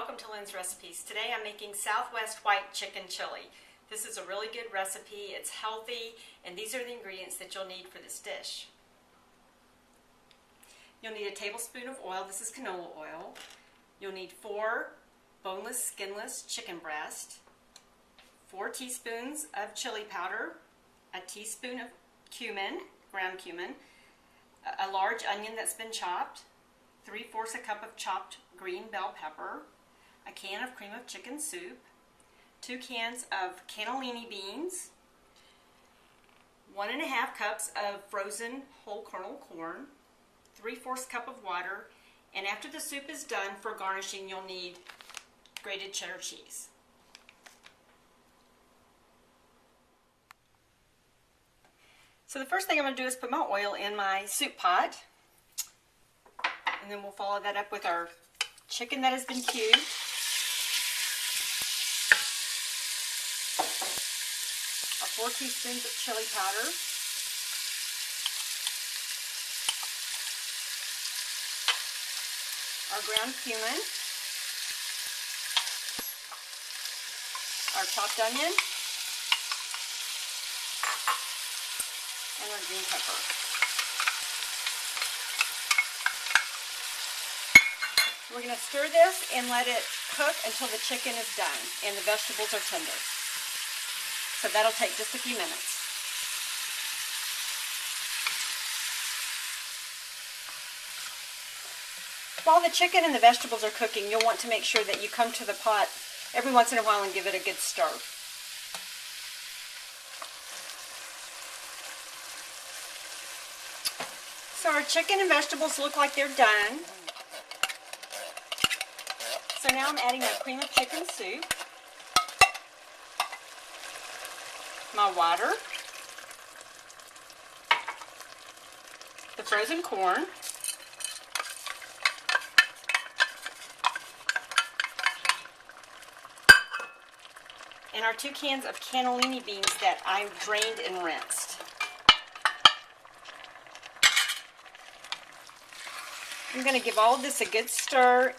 welcome to Lynn's Recipes. Today I'm making Southwest White Chicken Chili. This is a really good recipe, it's healthy, and these are the ingredients that you'll need for this dish. You'll need a tablespoon of oil, this is canola oil. You'll need 4 boneless, skinless chicken breast, 4 teaspoons of chili powder, a teaspoon of cumin, ground cumin, a large onion that's been chopped, 3/4 a cup of chopped green bell pepper, a can of cream of chicken soup, 2 cans of cannellini beans, 1½ cups of frozen whole kernel corn, 3/4 cup of water, and after the soup is done, for garnishing you'll need grated cheddar cheese. So the first thing I'm going to do is put my oil in my soup pot. And then we'll follow that up with our chicken that has been cubed. Our 4 teaspoons of chili powder. Our ground cumin. Our chopped onion. And our green pepper. We're going to stir this and let it cook until the chicken is done and the vegetables are tender. So that'll take just a few minutes. While the chicken and the vegetables are cooking, you'll want to make sure that you come to the pot every once in a while and give it a good stir. So our chicken and vegetables look like they're done. So now I'm adding my cream of chicken soup, my water, the frozen corn, and our 2 cans of cannellini beans that I drained and rinsed. I'm going to give all of this a good stir.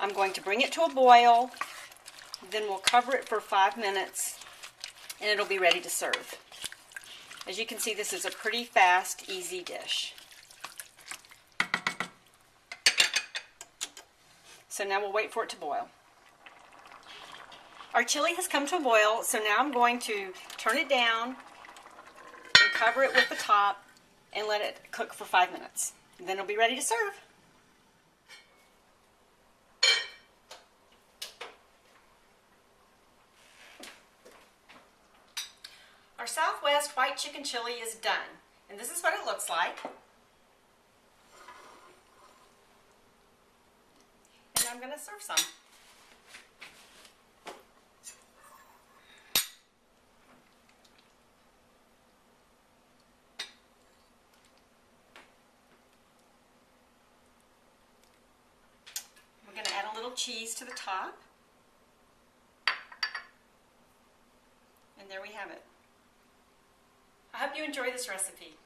I'm going to bring it to a boil, then we'll cover it for 5 minutes, and it'll be ready to serve. As you can see, this is a pretty fast, easy dish. So now we'll wait for it to boil. Our chili has come to a boil, so now I'm going to turn it down and cover it with the top and let it cook for 5 minutes. And then it'll be ready to serve. Our Southwest White Chicken Chili is done, and this is what it looks like. And I'm going to serve some. We're going to add a little cheese to the top. And there we have it. I hope you enjoy this recipe.